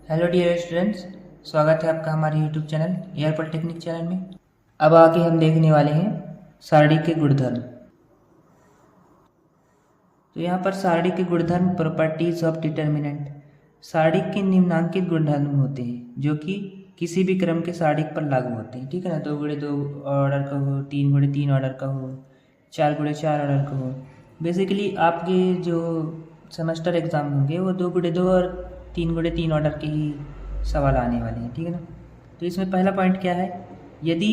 Hello dear students, स्वागत है आपका हमारे YouTube channel air polytechnic channel में। अब आगे हम देखने वाले हैं सारणी के गुणधर्म। तो यहाँ पर सारणी के गुणधर्म प्रॉपर्टीज ऑफ डिटर्मिनेंट। सारणी के निम्नांकित गुणधर्म होते हैं जो कि किसी भी क्रम के सारणी पर लागू होते हैं। ठीक है ना, 2x2 ऑर्डर का हो, 3x3 ऑर्डर का हो, 4x4 ऑर्डर का हो। बेसिकली आपके जो सेमेस्टर एग्ज़ाम होंगे वो 2x2 और 3x3 ऑर्डर के ही सवाल आने वाले हैं। ठीक है ना, तो इसमें पहला पॉइंट क्या है, यदि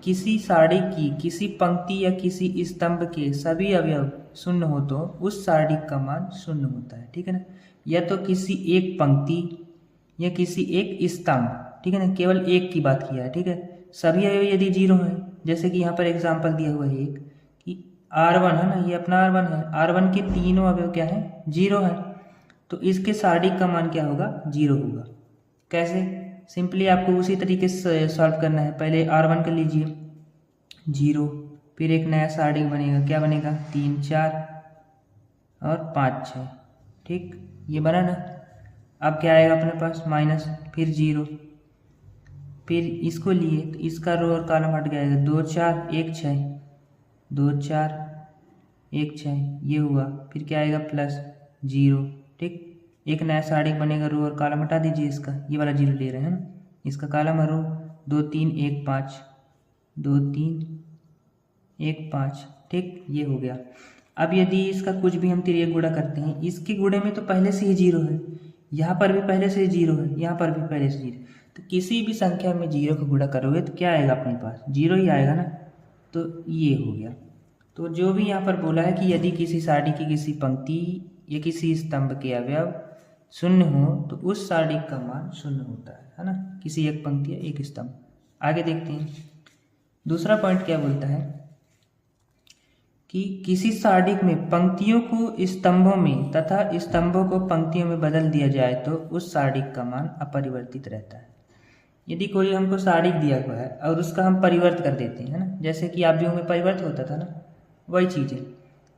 किसी सारणी की किसी पंक्ति या किसी स्तंभ के सभी अवयव शून्य हो तो उस सारणी का मान शून्य होता है। ठीक है ना, या तो किसी एक पंक्ति या किसी एक स्तंभ, ठीक है ना, केवल एक की बात किया है। ठीक है, सभी अवयव यदि जीरो हैं, जैसे कि यहाँ पर एग्जाम्पल दिया हुआ है एक कि R1 है ना, ये अपना R1 है, R1 के तीनों अवयव क्या है, जीरो है, तो इसके सारणी का मान क्या होगा, जीरो होगा। कैसे, सिंपली आपको उसी तरीके से सॉल्व करना है। पहले R1 कर लीजिए जीरो, फिर एक नया सारणी बनेगा, क्या बनेगा, 3 4 और 5 6। ठीक, ये बना ना। अब क्या आएगा अपने पास, माइनस, फिर जीरो, फिर इसको लिए तो इसका रो और कॉलम हट जाएगा, 2 4 1 6, 2 4 1 6, ये हुआ। फिर क्या आएगा, प्लस जीरो। ठीक, एक नया सारणी बनेगा, रो और कॉलम हटा दीजिए, इसका ये वाला जीरो ले रहे हैं ना, इसका कॉलम है रो, 2 3 1 5, 2 3 1 5। ठीक, ये हो गया। अब यदि इसका कुछ भी हम तिर्यक गुणा करते हैं, इसके गुणे में तो पहले से ही जीरो है, यहाँ पर भी पहले से ही जीरो है, यहाँ पर भी पहले से जीरो, तो किसी भी संख्या में जीरो का गुणा करोगे तो क्या आएगा अपने पास, जीरो ही आएगा ना। तो ये हो गया। तो जो भी यहाँ पर बोला है कि यदि किसी सारणी की किसी पंक्ति या किसी स्तंभ के अवयव शून्य हो तो उस सारणी का मान शून्य होता है ना, किसी एक पंक्ति या एक स्तंभ। आगे देखते हैं, दूसरा पॉइंट क्या बोलता है कि किसी सारणी में पंक्तियों को स्तंभों में तथा स्तंभों को पंक्तियों में बदल दिया जाए तो उस सारणी का मान अपरिवर्तित रहता है। यदि कोई हमको सारणी दिया हुआ है और उसका हम परिवर्त कर देते हैं ना, जैसे कि आव्यूह में परिवर्त होता था ना, वही चीज़ है।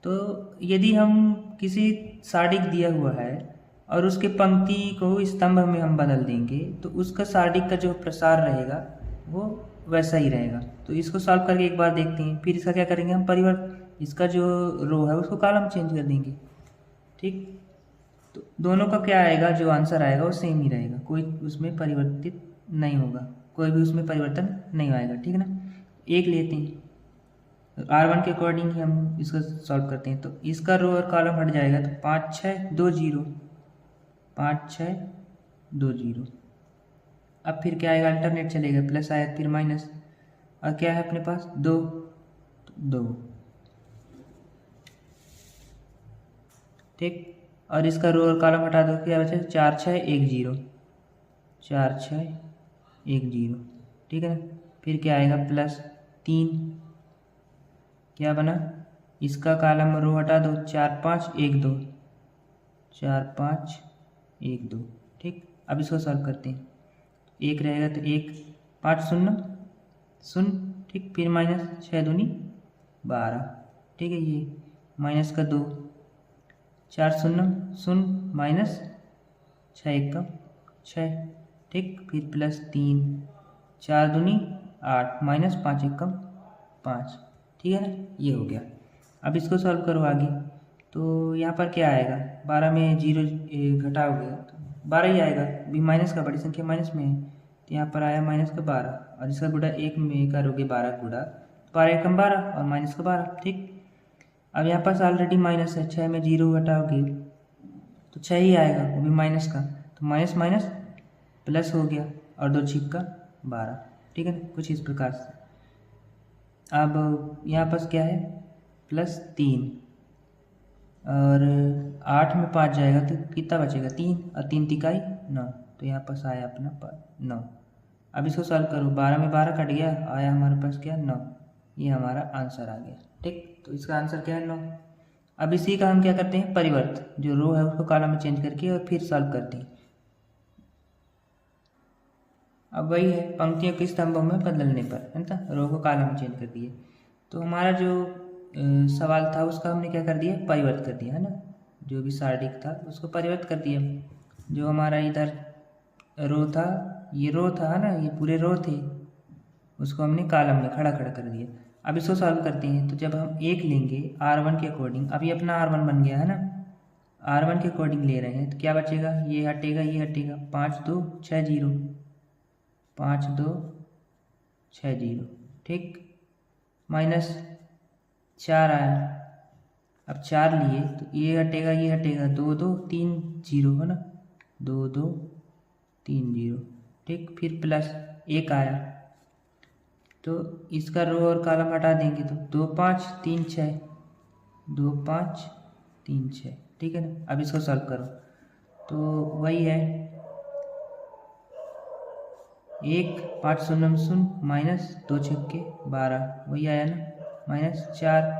तो यदि हम किसी सारणी दिया हुआ है और उसके पंक्ति को स्तंभ में हम बदल देंगे तो उसका सारणी का जो प्रसार रहेगा वो वैसा ही रहेगा। तो इसको सॉल्व करके एक बार देखते हैं, फिर इसका क्या करेंगे हम, परिवर्त, इसका जो रो है उसको कॉलम चेंज कर देंगे। ठीक, तो दोनों का क्या आएगा, जो आंसर आएगा वो सेम ही रहेगा, कोई उसमें परिवर्तित नहीं होगा, कोई भी उसमें परिवर्तन नहीं आएगा। ठीक है ना, एक लेते हैं, R1 के अकॉर्डिंग ही हम इसको सॉल्व करते हैं, तो इसका रो और कॉलम हट जाएगा, तो 5 6 2 0, 5 6 2 0। अब फिर क्या आएगा, अल्टरनेट चलेगा, प्लस आया फिर माइनस, और क्या है अपने पास, 2 2। ठीक, और इसका रो और कॉलम हटा दो, क्या बचे, 4 6 1 0, 4 6 1 0। ठीक है ना, फिर क्या आएगा, प्लस 3, क्या बना, इसका कॉलम रो हटा दो, 4 5 1 2, 4 5 1 2। ठीक, अब इसको सॉल्व करते हैं, एक रहेगा तो एक, 5 शून्य शून्य, ठीक, फिर माइनस 6 दूनी 12। ठीक है, ये माइनस का 2, 4 शून्य शून्य माइनस 6 एक कम 6। ठीक, फिर प्लस 3, 4 दूनी 8 माइनस 5 एक कम 5। ठीक है ना, ये हो गया। अब इसको सॉल्व करो आगे, तो यहाँ पर क्या आएगा, 12 में जीरो घटाओगे तो 12 ही आएगा, भी माइनस का, बड़ी संख्या माइनस में है, तो यहाँ पर आया माइनस का 12, और इसका गुणा एक में करोगे 12 गुणा, 12 एकम 12 और माइनस का 12। ठीक, अब यहाँ पास ऑलरेडी माइनस है, 6 में जीरो घटाओगे तो 6 ही आएगा, वो भी माइनस का, तो माइनस माइनस प्लस हो गया, और 2 छिक्का 12। ठीक है ना, कुछ इस प्रकार से। अब यहाँ पास क्या है, प्लस 3, और 8 में 5 जाएगा तो कितना बचेगा, 3, और 3 तिकाई 9, तो यहाँ पास आया अपना 9। अब इसको सॉल्व करो, 12 में 12 कट गया, आया हमारे पास क्या, 9, ये हमारा आंसर आ गया। ठीक, तो इसका आंसर क्या है, 9। अब इसी का हम क्या करते हैं, परिवर्त, जो रो है उसको कॉलम में चेंज करके और फिर सॉल्व करते हैं। अब वही है, पंक्तियों के स्तंभों में बदलने पर, है ना, रो को कॉलम में चेंज कर दिए, तो हमारा जो सवाल था उसका हमने क्या कर दिया, परिवर्त कर दिया, है ना, जो भी सारणी था उसको परिवर्त कर दिया। जो हमारा इधर रो था, ये रो था ना, ये पूरे रो थे, उसको हमने कॉलम में खड़ा खड़ा कर दिया। अब इसको सॉल्व करते हैं, तो जब हम एक लेंगे R1 के अकॉर्डिंग, अभी अपना R1 बन गया है ना, R1 के अकॉर्डिंग ले रहे हैं, तो क्या बचेगा, ये हटेगा, ये हटेगा, 5 2 6 0, 5 2 6 0, ठीक, माइनस 4 आया। अब 4 लिए तो ये हटेगा, ये हटेगा, 2 2 3 0 है ना, 2 2 3 0, ठीक, फिर प्लस 1 आया, तो इसका रो और कॉलम हटा देंगे, तो 2 5 3 6, 2 5 3 6, ठीक है ना। अब इसको सॉल्व करो, तो वही है, 1 5 0 0 माइनस 2 छक्के 12, वही आया ना, माइनस 4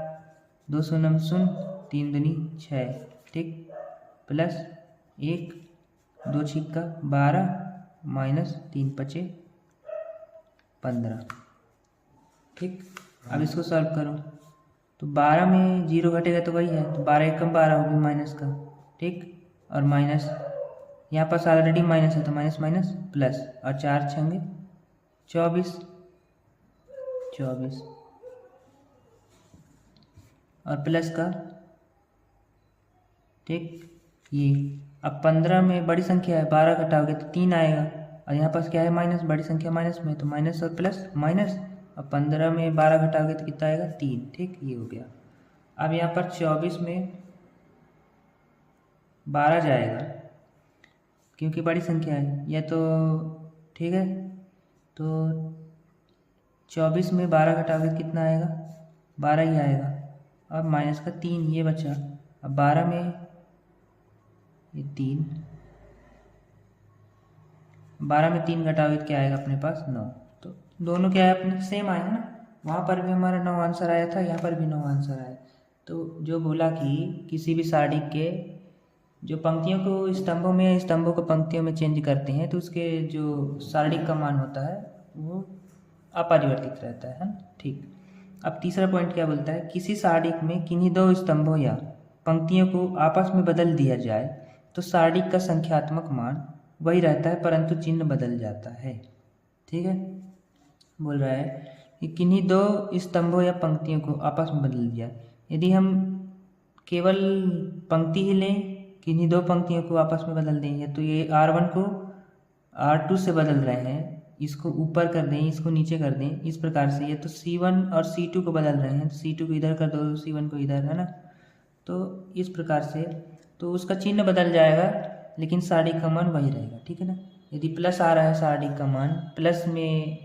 2 0 0 3 दूनी 6, ठीक, प्लस 1 2 छिक्का 12 माइनस 3 पचे 15, ठीक। अब इसको सॉल्व करो, तो 12 में 0 घटेगा तो वही है, तो 12 एकम 12 होगी माइनस का, ठीक, और माइनस यहाँ पास ऑलरेडी माइनस है, तो माइनस माइनस प्लस, और 4 छंगे 24 24, और प्लस का, ठीक, ये। अब 15 में बड़ी संख्या है, 12 घटाओगे तो 3 आएगा, और यहाँ पास क्या है, माइनस, बड़ी संख्या माइनस में, तो माइनस और प्लस माइनस, अब 15 में 12 घटाओगे तो कितना आएगा, 3, ठीक, ये हो गया। अब यहाँ पर 24 में 12 जाएगा, क्योंकि बड़ी संख्या है यह, तो ठीक है, तो 24 में 12 घटाओगे तो कितना आएगा, 12 ही आएगा, अब माइनस का 3 ये बचा। अब 12 में ये 3, 12 में 3 घटाओगे तो क्या आएगा अपने पास, 9, तो दोनों क्या है अपने सेम आए ना, वहाँ पर भी हमारा 9 आंसर आया था, यहाँ पर भी 9 आंसर आया। तो जो बोला कि किसी भी सारणी के जो पंक्तियों को स्तंभों में, स्तंभों को पंक्तियों में चेंज करते हैं, तो उसके जो सारणी का मान होता है वो अपरिवर्तित रहता है ना, ठीक। अब तीसरा पॉइंट क्या बोलता है, किसी सारणी में किन्हीं दो स्तंभों या पंक्तियों को आपस में बदल दिया जाए तो सारणी का संख्यात्मक मान वही रहता है, परंतु चिन्ह बदल जाता है, ठीक है। बोल रहा है कि किन्हीं दो स्तंभों या पंक्तियों को आपस में बदल दिया, यदि हम केवल पंक्ति ही लें, किन्हीं दो पंक्तियों को आपस में बदल देंगे, तो ये R1 को R2 से बदल रहे हैं, इसको ऊपर कर दें, इसको नीचे कर दें, इस प्रकार से ये तो C1 और C2 को बदल रहे हैं, तो C2 को इधर कर दो, C1 को इधर, है ना, तो इस प्रकार से तो उसका चिन्ह बदल जाएगा, लेकिन सारणी का मान वही रहेगा, ठीक है ना। यदि प्लस आ रहा है सारणी का मान, प्लस में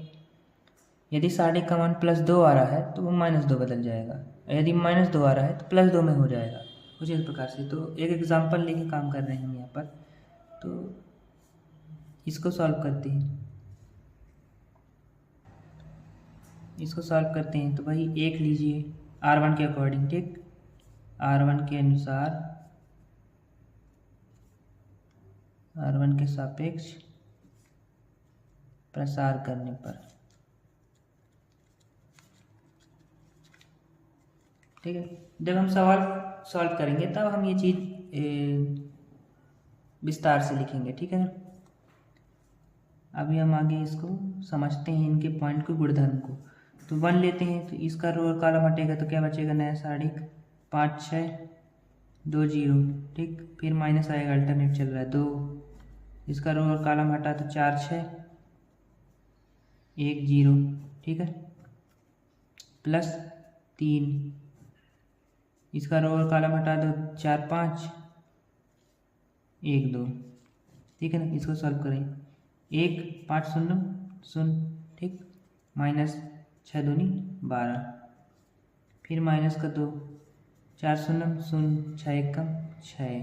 यदि सारणी का मान +2 आ रहा है तो वो -2 बदल जाएगा, यदि -2 आ रहा है तो +2 में हो जाएगा, कुछ इस प्रकार से। तो एक एग्जाम्पल लेके काम कर रहे हैं हम यहाँ पर, तो इसको सॉल्व करते हैं, इसको सॉल्व करते हैं, तो भाई 1 लीजिए R1 के अकॉर्डिंग, ठीक, R1 के अनुसार, R1 के सापेक्ष प्रसार करने पर, ठीक है। जब हम सवाल सॉल्व करेंगे तब हम ये चीज़ विस्तार से लिखेंगे, ठीक है ना। अभी हम आगे इसको समझते हैं, इनके पॉइंट को, गुणधर्म को। तो 1 लेते हैं, तो इसका रो और कॉलम हटेगा तो क्या बचेगा, नया सारणी 5 6 2 0, ठीक, फिर माइनस आएगा, अल्टरनेट चल रहा है 2, इसका रो और कॉलम हटा तो 4 6 1 0, ठीक है, प्लस 3, इसका रो और कॉलम हटा दो 4 5 1 2, ठीक है ना। इसको सॉल्व करें, 1 5 0 0, ठीक, माइनस 6 दूनी 12, फिर माइनस का 2 4 0 0 6 1 कम 6,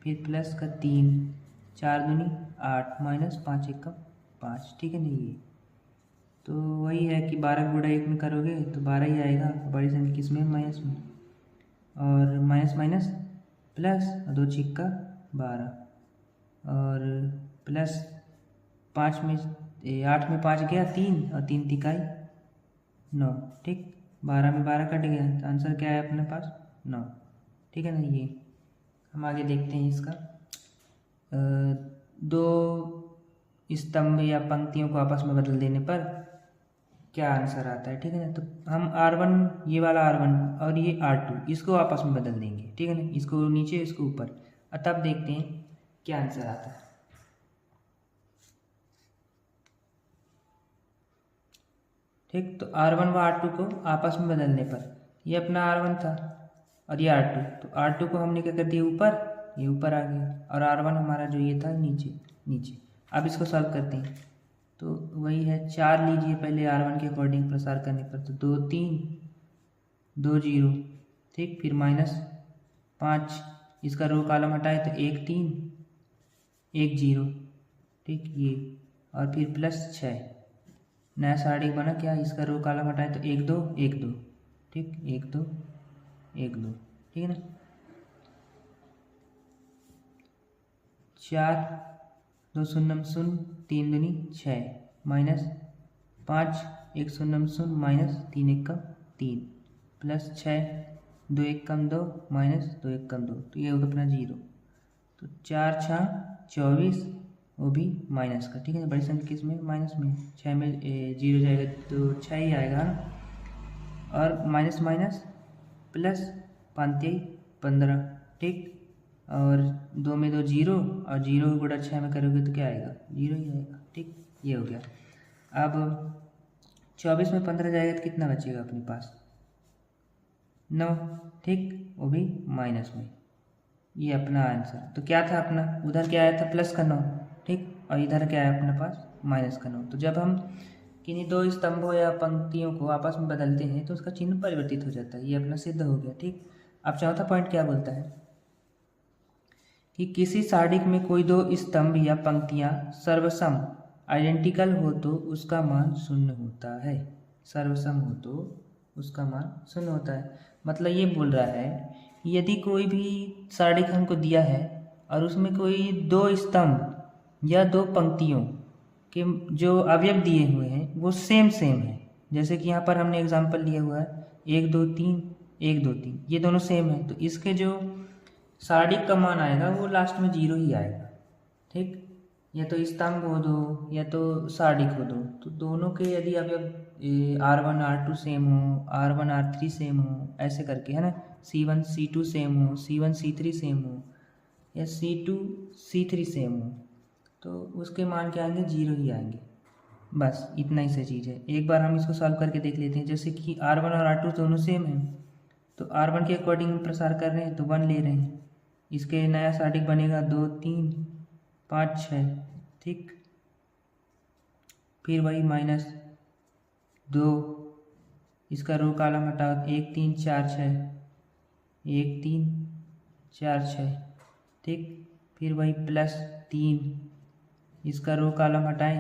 फिर प्लस का 3 4 दूनी 8 माइनस 5 1 कम 5, ठीक है ना। ये तो वही है कि 12 गुणा 1 में करोगे तो 12 ही आएगा, बड़ी संख्या किस में, माइनस में, और माइनस माइनस प्लस, 2 छिक्का 12, और प्लस 5 में 8 में 5 गया 3, और 3 तिकाई 9, ठीक, 12 में 12 कट गया, तो आंसर क्या है अपने पास 9, ठीक है ना। ये हम आगे देखते हैं इसका, दो स्तंभ या पंक्तियों को आपस में बदल देने पर क्या आंसर आता है, ठीक है ना। तो हम R1, ये वाला R1 और ये R2 इसको आपस में बदल देंगे, ठीक है ना, इसको नीचे इसको ऊपर, और तब देखते हैं क्या आंसर आता है। ठीक, तो R1 व R2 को आपस में बदलने पर ये अपना R1 था और ये R2, तो R2 को हमने क्या कर दिया ऊपर, ये ऊपर आ गया, और R1 हमारा जो ये था नीचे नीचे। अब इसको सॉल्व करते हैं, तो वही है 4 लीजिए पहले R1 के अकॉर्डिंग प्रसार करने पर, तो 2 3 2 0, ठीक, फिर -5, इसका रो कॉलम हटाए तो 1 3 1 0, ठीक, ये, और फिर +6, नया सारणी बना क्या, इसका रो कॉलम हटाए तो 1 2 1 2, ठीक, 1 2 1 2, ठीक है ना। 4 2 0 0 3 दूनी 6, -5 1 0 0 -3 1 3, +6 2 1 2 -2 1 2, तो ये होगा अपना 0। तो 4 6 24, वो भी माइनस का, ठीक है, बड़ी संख्या किस में, माइनस में, 6 में 0 जाएगा तो 6 ही आएगा ना, और माइनस माइनस प्लस 5 15, ठीक, और 2 में 2 0, और 0 को गुणा 6 में करोगे तो क्या आएगा, 0 ही आएगा, ठीक, ये हो गया। अब 24 में 15 जाएगा तो कितना बचेगा अपने पास, 9, ठीक, वो भी माइनस में, ये अपना आंसर। तो क्या था अपना, उधर क्या आया था प्लस का 9, ठीक, और इधर क्या है अपने पास माइनस का 9। तो जब हम किन्हीं दो स्तंभों या पंक्तियों को आपस में बदलते हैं तो उसका चिन्ह परिवर्तित हो जाता है, ये अपना सिद्ध हो गया, ठीक। अब चौथा पॉइंट क्या बोलता है कि किसी सारणी में कोई दो स्तंभ या पंक्तियां सर्वसम आइडेंटिकल हो तो उसका मान 0 होता है, सर्वसम हो तो उसका मान 0 होता है। मतलब ये बोल रहा है यदि कोई भी सारणी हमको दिया है और उसमें कोई दो स्तंभ या दो पंक्तियों के जो अवयव दिए हुए हैं वो सेम है, जैसे कि यहाँ पर हमने एग्जांपल लिया हुआ है 1 2 3 1 2 3, ये दोनों सेम है, तो इसके जो सारणी का मान आएगा वो लास्ट में 0 ही आएगा, ठीक। या तो स्तंभ हो दो या तो सारणी हो दो, तो दोनों के यदि अवयव R1 R2 सेम हो, R1 R3 सेम हो, ऐसे करके, है ना, C1 C2 सेम हो, C1 C3 सेम हो, या C2 C3 सेम हो, तो उसके मान क्या आएंगे, 0 ही आएंगे। बस इतना ही सा चीज़ है। एक बार हम इसको सॉल्व करके देख लेते हैं। जैसे कि R1 और R2 दोनों सेम हैं, तो R1 के अकॉर्डिंग प्रसार कर रहे हैं तो 1 ले रहे हैं, इसके नया सारणी बनेगा 2 3 5 6, ठीक, फिर वही -2, इसका रो कॉलम हटाओ 1 3 4 6 1 3 4 6, ठीक, फिर वही +3, इसका रो कॉलम हटाएं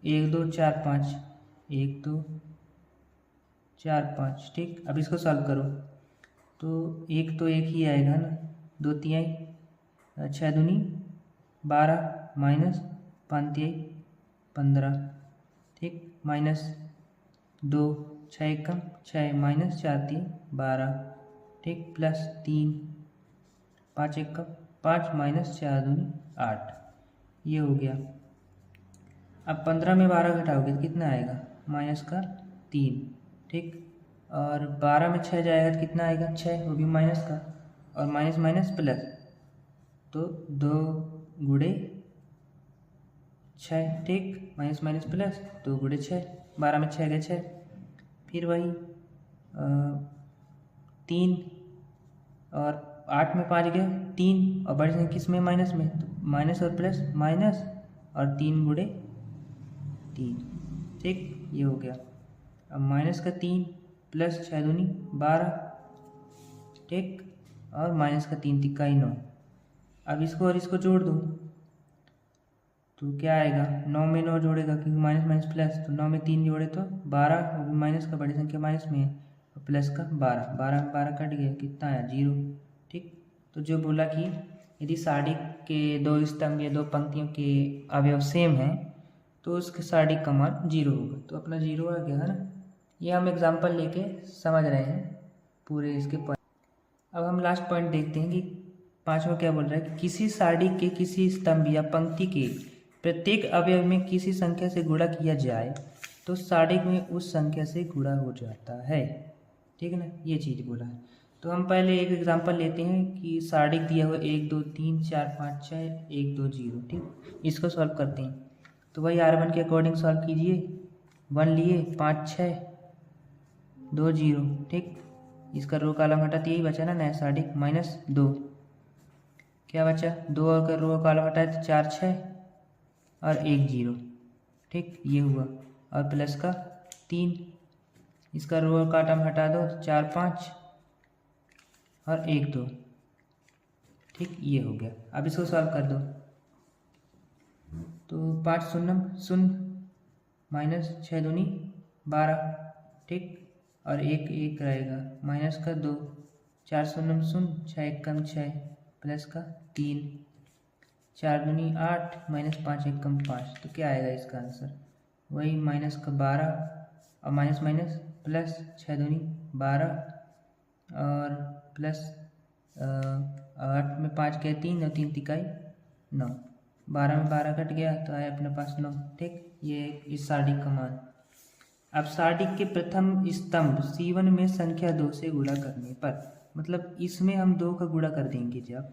1 2 4 5 1 2 4 5, ठीक। अब इसको सॉल्व करो तो एक तो एक ही आएगा ना, 2 3 6 दूनी 12 -5 3 15, ठीक, -2 6 1 6 -4 3 12, ठीक, +3 5 1 5 -4 दूनी 8, ये हो गया। अब 15 में 12 घटाओगे तो कितना आएगा, -3, ठीक, और 12 में 6 जाएगा तो कितना आएगा, 6, वो भी माइनस का, और माइनस माइनस प्लस, तो 2 गुणे 6, ठीक, माइनस माइनस प्लस 2 गुणे 6, 12 में 6 गए 6, फिर वही 3, और 8 में 5 गए 3, और बड़ी संख्या किस में, माइनस में, तो माइनस और प्लस माइनस, और 3 गुणे 3, ठीक, ये हो गया। अब -3 प्लस 6 दूनी 12, ठीक, और -3 तिक्का ही 9। अब इसको और इसको जोड़ दो तो क्या आएगा, 9 में 9 जोड़ेगा क्योंकि माइनस माइनस प्लस, तो 9 में 3 जोड़े तो 12, वो भी माइनस का, बड़ी संख्या माइनस में है, और प्लस का 12, 12 में 12 कट गया, कितना आया, 0, ठीक। तो जो बोला कि यदि सारणी के दो स्तंभ या दो पंक्तियों के अवयव सेम हैं तो उसके सारणी का मान 0 होगा, तो अपना 0 आ गया, है ना। ये हम एग्जाम्पल लेके समझ रहे हैं पूरे इसके पॉइंट। अब हम लास्ट पॉइंट देखते हैं कि 5वां क्या बोल रहा है कि किसी सारणी के किसी स्तंभ या पंक्ति के प्रत्येक अवयव में किसी संख्या से गुणा किया जाए तो सारणिक में उस संख्या से गुणा हो जाता है, ठीक है ना, ये चीज़ बोला है। तो हम पहले एक एग्जांपल लेते हैं कि सारणिक दिया हुआ 1 2 3 4 5 6 1 2 0, ठीक, इसको सॉल्व करते हैं। तो वही R1 के अकॉर्डिंग सॉल्व कीजिए। 1 लिए 5 6 2 0, ठीक, इसका रो कॉलम हटाते यही बचा ना नया सारणिक, -2 क्या बचा, 2 और का रो कॉलम हटाए तो 4 6 और 1 0, ठीक, ये हुआ। और प्लस का 3, इसका रो कॉलम हटा दो तो 4 5 और 1 2, ठीक, ये हो गया। अब इसको सॉल्व कर दो तो 5 शून्यम शून्य -6 दूनी 12, ठीक, और 1 1 रहेगा, -2, 4 शून्यम शून्य 6 1 कम 6 प्लस का 3, 4 दूनी 8 -5 1 कम 5, तो क्या आएगा इसका आंसर, वही -12 और माइनस माइनस प्लस 6 दूनी 12 और प्लस 8 में 5 गए 3 और 3 तिकाई 9, 12 में 12 कट गया तो आया अपने पास 9, ठीक, ये इस सारणिक का मान। अब सारणिक के प्रथम स्तंभ C1 में संख्या 2 से गुणा करने पर, मतलब इसमें हम 2 का गुणा कर देंगे जब,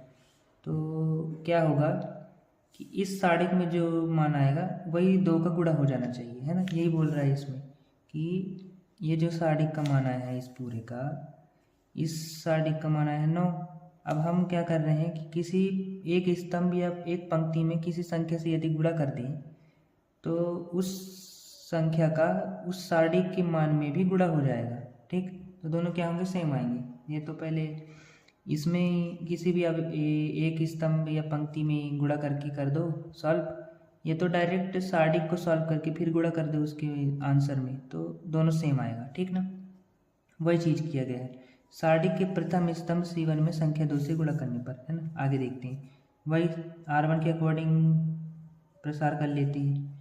तो क्या होगा कि इस सारणिक में जो मान आएगा वही 2 का गुणा हो जाना चाहिए, है ना, यही बोल रहा है इसमें कि ये जो सारणिक का मान आया है इस पूरे का, इस सारणिक का मान आया है 9। अब हम क्या कर रहे हैं कि किसी एक स्तंभ या एक पंक्ति में किसी संख्या से यदि गुणा कर दें तो उस संख्या का उस सारणिक के मान में भी गुणा हो जाएगा, ठीक, तो दोनों क्या होंगे, सेम आएंगे। ये तो पहले इसमें किसी भी अब एक स्तंभ या पंक्ति में गुणा करके कर दो सॉल्व, ये तो डायरेक्ट सारणिक को सॉल्व करके फिर गुणा कर दो उसके आंसर में, तो दोनों सेम आएगा, ठीक ना, वही चीज़ किया गया है। सारणिक के प्रथम स्तंभ C1 में संख्या 2 से गुणा करने पर, है ना, आगे देखते हैं। वही R1 के अकॉर्डिंग प्रसार कर लेते हैं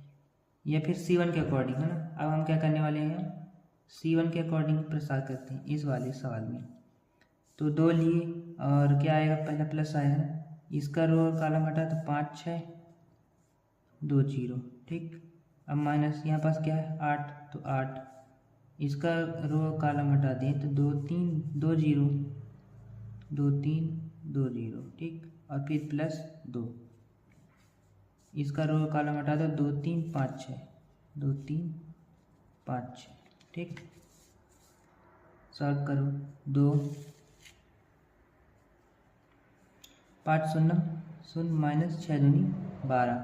या फिर C1 के अकॉर्डिंग, है ना। अब हम क्या करने वाले हैं, C1 के अकॉर्डिंग प्रसार करते हैं इस वाले सवाल में। तो 2 लिए और क्या आएगा, पहला प्लस आया है, इसका रो और कॉलम हटा तो 5 6 2 0, ठीक, अब माइनस यहाँ पास क्या है 8, तो 8, इसका रो कॉलम हटा दें तो 2 3 2 0 2 3 2 0, ठीक, और फिर प्लस 2, इसका रो कॉलम हटा दो 2 3 5 6 2 3 5 6, ठीक, सॉल्व करो 2 5 शून्य शून्य -6 दूनी 12,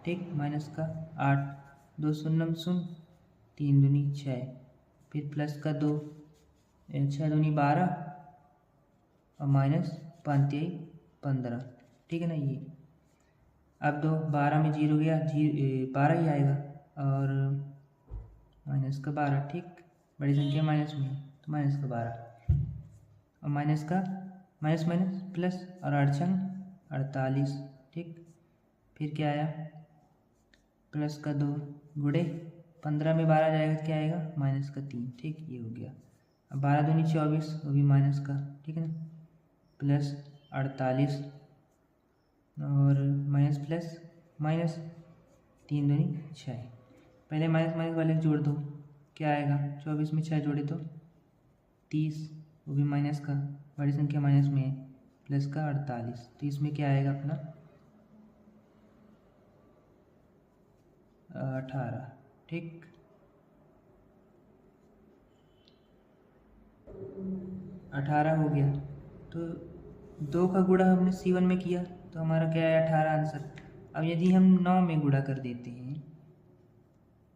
ठीक, माइनस का 8 2 शून्य शून्य 3 दूनी 6 फिर प्लस का 2 6 दूनी 12 और -5 15, ठीक है ना। ये अब 2 12 में 0 गया, 12 ही आएगा और माइनस का 12, ठीक, बड़ी संख्या माइनस में तो माइनस का 12 और माइनस का माइनस माइनस प्लस और 8 48, ठीक, फिर क्या आया प्लस का 2 गुड़े 15 में 12 जाएगा क्या आएगा माइनस का 3, ठीक, ये हो गया। अब 12 दूनी 24, वो भी माइनस का, ठीक है ना, प्लस 48 और माइनस प्लस माइनस 3 दूनी 6, पहले माइनस माइनस वाले जोड़ दो, क्या आएगा 24 में 6 जोड़े तो 30, वो भी माइनस का, बड़ी संख्या माइनस में है, प्लस का 48, तो इसमें क्या आएगा अपना 18, ठीक, 18 हो गया। तो 2 का गुणा हमने C1 में किया तो हमारा क्या है 18 आंसर। अब यदि हम 9 में गुणा कर देते हैं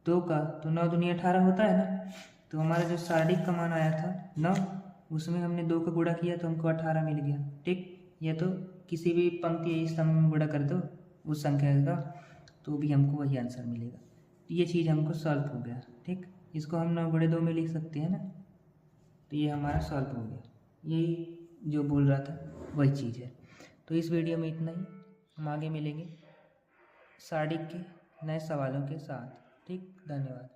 2 का तो 9 दूनी 18 होता है ना, तो हमारा जो सारणिक का मान आया था 9, उसमें हमने 2 का गुणा किया तो हमको 18 मिल गया, ठीक, या तो किसी भी पंक्ति या स्तंभ में गुणा कर दो उस संख्या का तो भी हमको वही आंसर मिलेगा। तो ये चीज़ हमको सॉल्व हो गया, ठीक, इसको हम 9 गुणे 2 में लिख सकते हैं ना, तो ये हमारा सॉल्व हो गया। यही जो बोल रहा था वही चीज़ है। तो इस वीडियो में इतना ही, हम आगे मिलेंगे सारणिक के नए सवालों के साथ, ठीक, धन्यवाद।